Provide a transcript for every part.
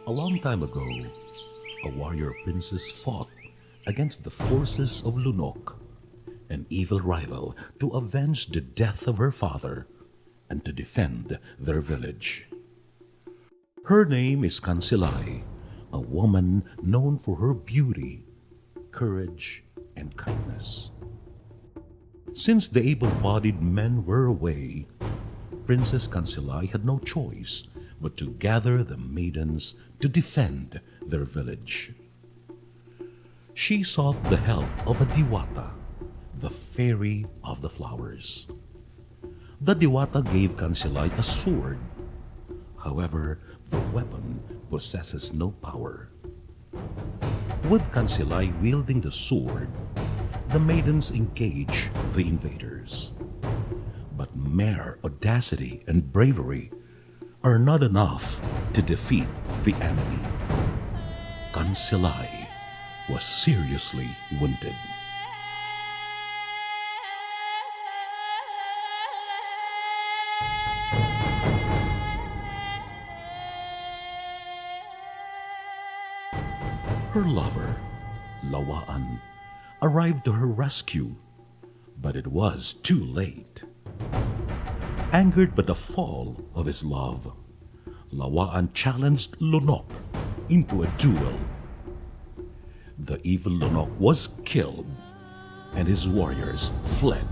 A long time ago, a warrior princess fought against the forces of Lunok, an evil rival, to avenge the death of her father and to defend their village. Her name is Silay, a woman known for her beauty, courage, and kindness. Since the able-bodied men were away, Princess Silay had no choice but to gather the maidens to defend their village. She sought the help of a Diwata, the fairy of the flowers. The Diwata gave Silay a sword. However, the weapon possesses no power. With Silay wielding the sword, the maidens engage the invaders. But mere audacity and bravery are not enough to defeat the enemy. Silay was seriously wounded. Her lover, Lawaan, arrived to her rescue, but it was too late. Angered by the fall of his love, Lawaan challenged Lunok into a duel. The evil Lunok was killed, and his warriors fled.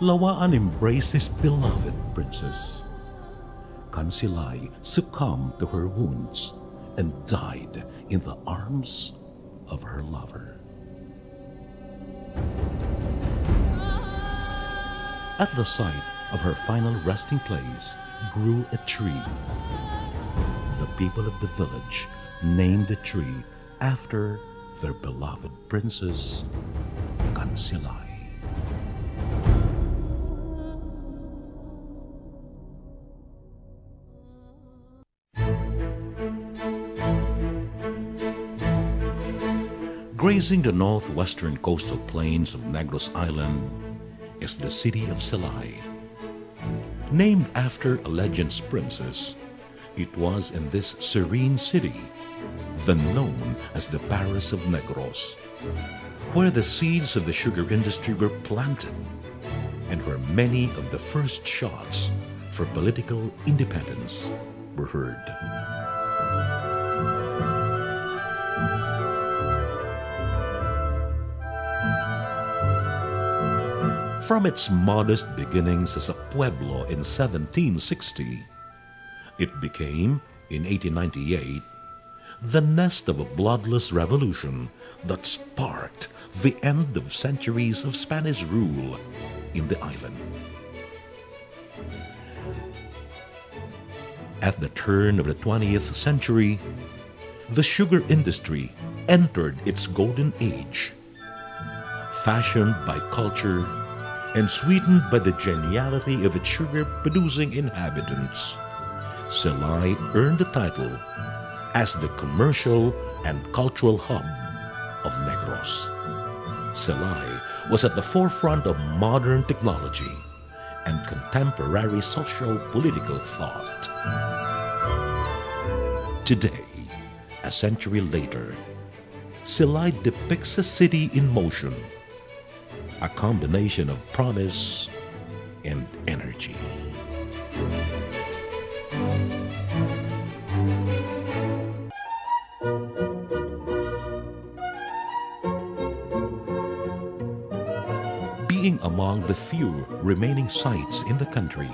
Lawaan embraced his beloved princess. Silay succumbed to her wounds and died in the arms of her lover. At the site of her final resting place grew a tree. The people of the village named the tree after their beloved princess, Silay. Grazing the northwestern coastal plains of Negros Island is the city of Silay. Named after a legend's princess, it was in this serene city, then known as the Paris of Negros, where the seeds of the sugar industry were planted and where many of the first shots for political independence were heard. From its modest beginnings as a pueblo in 1760, it became, in 1898, the nest of a bloodless revolution that sparked the end of centuries of Spanish rule in the island. At the turn of the 20th century, the sugar industry entered its golden age, fashioned by culture and sweetened by the geniality of its sugar-producing inhabitants. Silay earned the title as the commercial and cultural hub of Negros. Silay was at the forefront of modern technology and contemporary socio-political thought. Today, a century later, Silay depicts a city in motion, a combination of promise and energy. Being among the few remaining sites in the country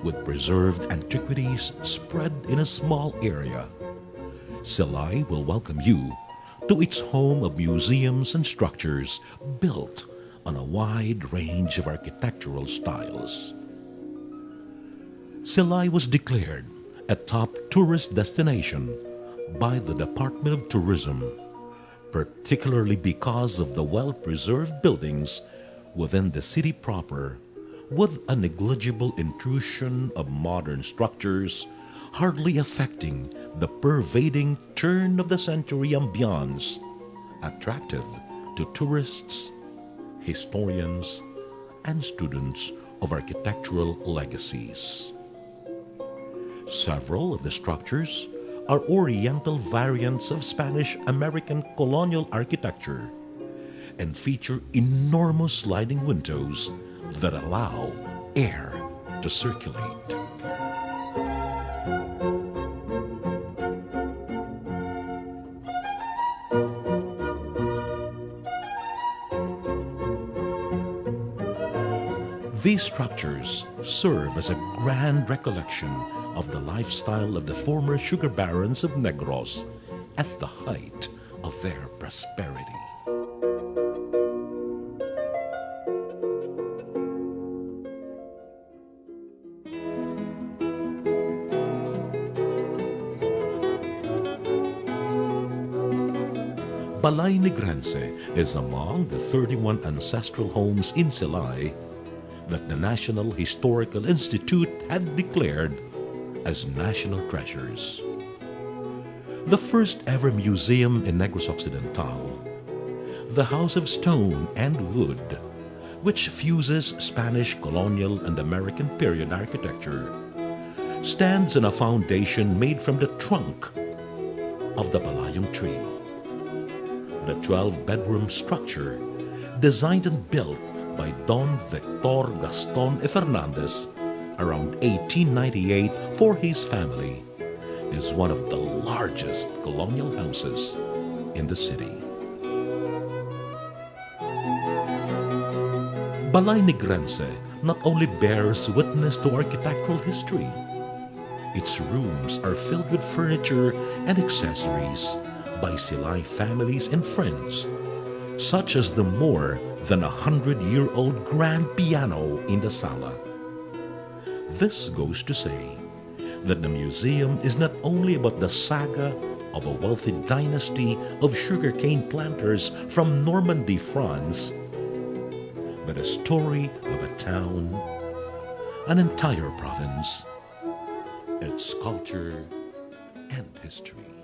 with preserved antiquities spread in a small area, Silay will welcome you to its home of museums and structures built on a wide range of architectural styles. Silay was declared a top tourist destination by the Department of Tourism, particularly because of the well-preserved buildings within the city proper, with a negligible intrusion of modern structures hardly affecting the pervading turn-of-the-century ambiance, attractive to tourists, historians, and students of architectural legacies. Several of the structures are Oriental variants of Spanish-American colonial architecture and feature enormous sliding windows that allow air to circulate. These structures serve as a grand recollection of the lifestyle of the former sugar barons of Negros at the height of their prosperity. Balay Negrense is among the 31 ancestral homes in Silay that the National Historical Institute had declared as national treasures. The first ever museum in Negros Occidental, the House of Stone and Wood, which fuses Spanish colonial and American period architecture, stands on a foundation made from the trunk of the palayong tree. The 12-bedroom structure, designed and built by Don Victor Gaston y Fernandez around 1898 for his family, is one of the largest colonial houses in the city. Balay Negrense not only bears witness to architectural history, its rooms are filled with furniture and accessories by Silay families and friends, such as the more than 100-year-old grand piano in the sala. This goes to say that the museum is not only about the saga of a wealthy dynasty of sugarcane planters from Normandy, France, but a story of a town, an entire province, its culture and history.